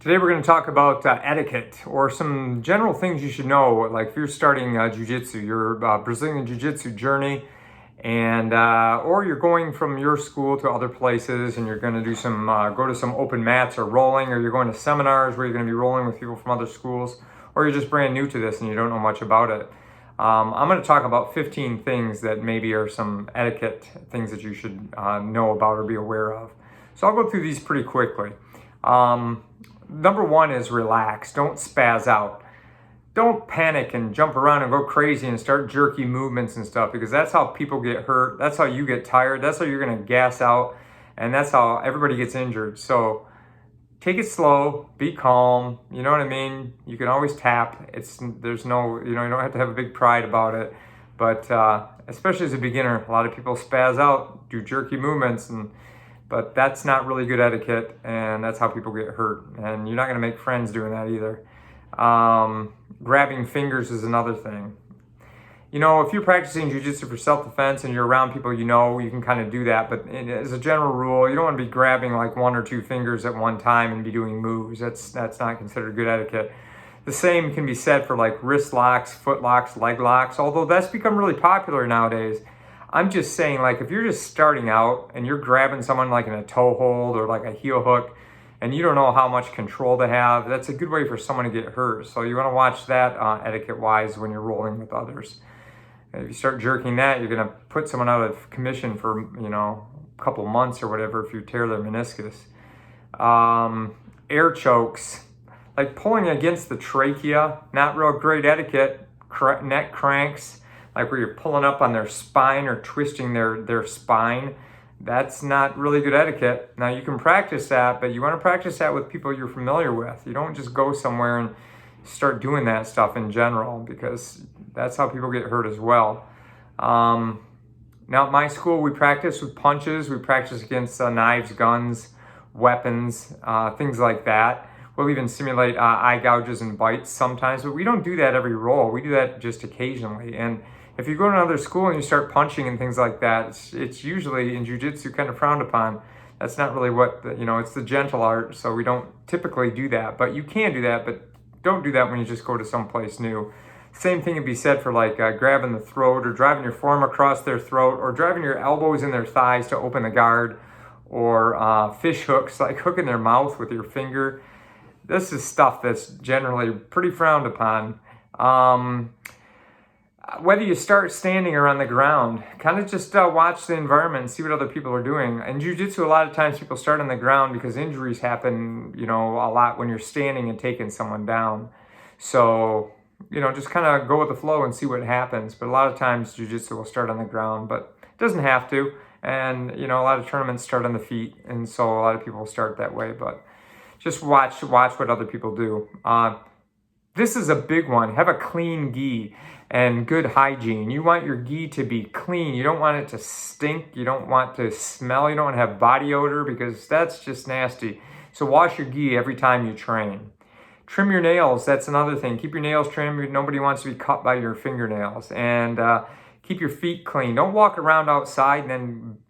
Today we're going to talk about etiquette or some general things you should know. Like if you're starting Jiu-Jitsu, your Brazilian Jiu-Jitsu journey, and or you're going from your school to other places, and you're going to do some go to some open mats or rolling, or you're going to seminars where you're going to be rolling with people from other schools, or you're just brand new to this and you don't know much about it. I'm going to talk about 15 things that maybe are some etiquette things that you should know about or be aware of. So I'll go through these pretty quickly. Number one is relax. Don't spaz out. Don't panic and jump around and go crazy and start jerky movements and stuff, because that's how people get hurt. That's how you get tired. That's how you're going to gas out, and that's how everybody gets injured. So take it slow, be calm. You know what I mean? You can always tap. There's no, you don't have to have a big pride about it. But especially as a beginner, a lot of people spaz out, do jerky movements, but that's not really good etiquette, and that's how people get hurt. And you're not going to make friends doing that either. Grabbing fingers is another thing. You know, if you're practicing jiu-jitsu for self-defense and you're around people you know, you can kind of do that. But as a general rule, you don't want to be grabbing like one or two fingers at one time and be doing moves. That's not considered good etiquette. The same can be said for like wrist locks, foot locks, leg locks, although that's become really popular nowadays. I'm just saying, like, if you're just starting out and you're grabbing someone like in a toe hold or like a heel hook, and you don't know how much control they have, that's a good way for someone to get hurt. So you want to watch that etiquette-wise when you're rolling with others. If you start jerking that, you're going to put someone out of commission for, a couple months or whatever if you tear their meniscus. Air chokes, like pulling against the trachea, not real great etiquette. Neck cranks, like where you're pulling up on their spine or twisting their spine. That's not really good etiquette. Now, you can practice that, but you want to practice that with people you're familiar with. You don't just go somewhere and start doing that stuff in general, because that's how people get hurt as well. Now, at my school, we practice with punches. We practice against knives, guns, weapons, things like that. We'll even simulate eye gouges and bites sometimes, but we don't do that every roll. We do that just occasionally. And if you go to another school and you start punching and things like that, it's usually in jiu-jitsu kind of frowned upon. That's not really what, it's the gentle art, so we don't typically do that. But you can do that, but don't do that when you just go to someplace new. Same thing can be said for like grabbing the throat or driving your forearm across their throat or driving your elbows in their thighs to open the guard, or fish hooks, like hooking their mouth with your finger. This is stuff that's generally pretty frowned upon. Whether you start standing or on the ground, kind of just watch the environment and see what other people are doing. In jiu-jitsu, a lot of times people start on the ground because injuries happen, a lot when you're standing and taking someone down. So, just kind of go with the flow and see what happens. But a lot of times jiu-jitsu will start on the ground, but it doesn't have to. And, a lot of tournaments start on the feet, and so a lot of people start that way. But just watch what other people do. This is a big one. Have a clean gi and good hygiene. You want your gi to be clean. You don't want it to stink. You don't want to smell. You don't want to have body odor, because that's just nasty. So wash your gi every time you train. Trim your nails. That's another thing. Keep your nails trimmed. Nobody wants to be cut by your fingernails. And keep your feet clean. Don't walk around outside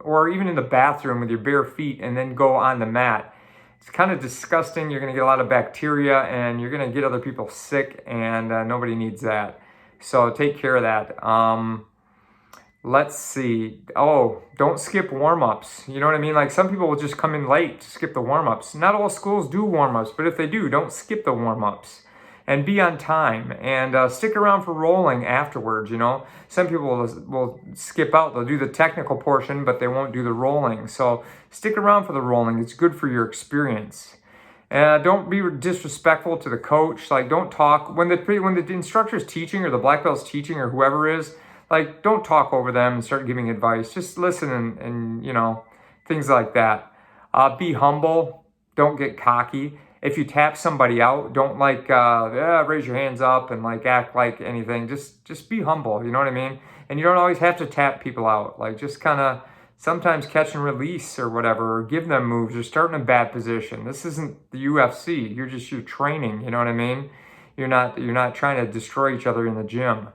or even in the bathroom with your bare feet and then go on the mat. It's kind of disgusting. You're going to get a lot of bacteria, and you're going to get other people sick, and nobody needs that. So take care of that. Let's see. Oh, don't skip warm-ups. You know what I mean? Like, some people will just come in late to skip the warm-ups. Not all schools do warm-ups, but if they do, don't skip the warm-ups. And be on time, and stick around for rolling afterwards, Some people will skip out. They'll do the technical portion, but they won't do the rolling. So stick around for the rolling. It's good for your experience. Don't be disrespectful to the coach. Like, don't talk. When the instructor's teaching, or the black belt's teaching, or whoever is, like, don't talk over them and start giving advice. Just listen and things like that. Be humble. Don't get cocky. If you tap somebody out, don't raise your hands up and act like anything. Just be humble, you know what I mean? And you don't always have to tap people out. Like, just kind of sometimes catch and release or whatever, or give them moves, or start in a bad position. This isn't the UFC. You're training, you know what I mean? You're not trying to destroy each other in the gym.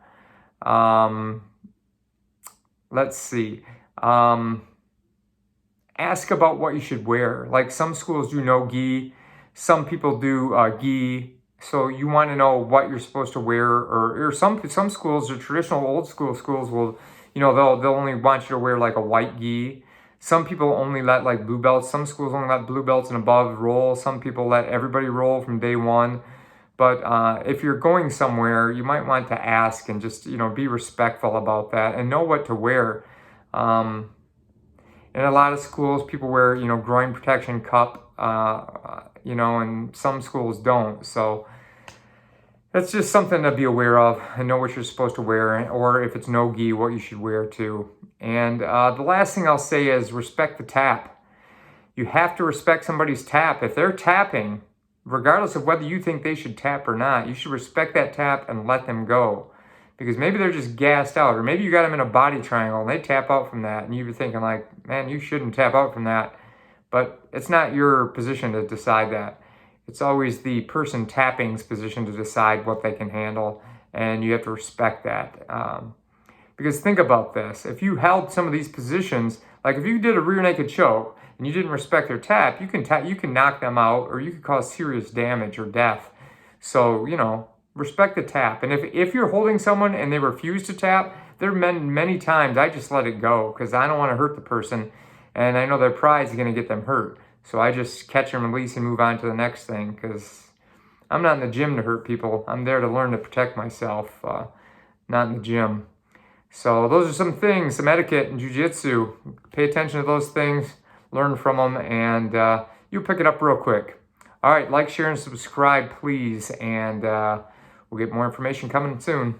Let's see. Ask about what you should wear. Like, some schools do no gi. Some people do gi. So you want to know what you're supposed to wear, or some schools, the traditional old school schools will, they'll only want you to wear like a white gi. Some people only let like blue belts. Some schools only let blue belts and above roll. Some people let everybody roll from day one. But if you're going somewhere, you might want to ask and just, be respectful about that and know what to wear. In a lot of schools, people wear, groin protection cup, and some schools don't. So that's just something to be aware of and know what you're supposed to wear, or if it's no gi, what you should wear too. And the last thing I'll say is respect the tap. You have to respect somebody's tap. If they're tapping, regardless of whether you think they should tap or not, you should respect that tap and let them go. Because maybe they're just gassed out, or maybe you got them in a body triangle and they tap out from that, and you're thinking like, man, you shouldn't tap out from that. But it's not your position to decide that. It's always the person tapping's position to decide what they can handle, and you have to respect that. Because think about this. If you held some of these positions, like if you did a rear naked choke and you didn't respect their tap, you can knock them out, or you could cause serious damage or death. So, respect the tap. And if you're holding someone and they refuse to tap, there are many times I just let it go because I don't want to hurt the person, and I know their pride is going to get them hurt. So I just catch and release and move on to the next thing, because I'm not in the gym to hurt people. I'm there to learn to protect myself, not in the gym. So those are some things, some etiquette in jiu-jitsu. Pay attention to those things, learn from them, and you'll pick it up real quick. All right, like, share, and subscribe, please, and we'll get more information coming soon.